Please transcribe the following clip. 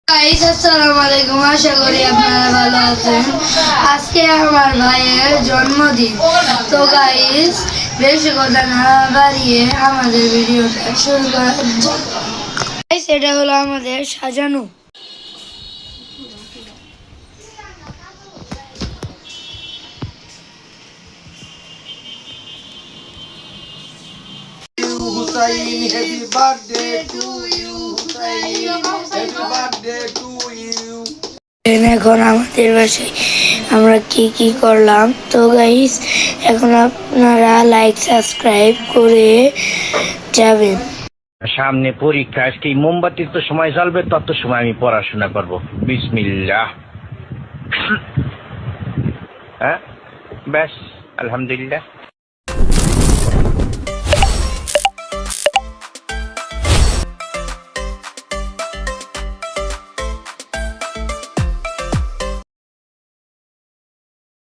Guys আসসালামু আলাইকুম, আশা করি আপনারা ভালো আছেন। আজকে আমার ভাইয়ের জন্মদিন। তো গাইস বেশি কথা না বাড়িয়ে আমাদের ভিডিওটা শুরু করা যাক। গাইস এটা হলো আমাদের সাজানো। Hussein, happy birthday to you. Hussein, happy birthday to you. এখন আমাদের বাসায় আমরা কি করলাম। তো গাইস এখন আপনারা লাইক সাবস্ক্রাইব করে যাবেন। সামনে পরীক্ষা, আজকে মোমবাতির তো সময় জ্বলবে, তত সময় আমি পড়াশোনা করব। বিসমিল্লাহ। হ্যাঁ, ব্যাস, আলহামদুলিল্লাহ।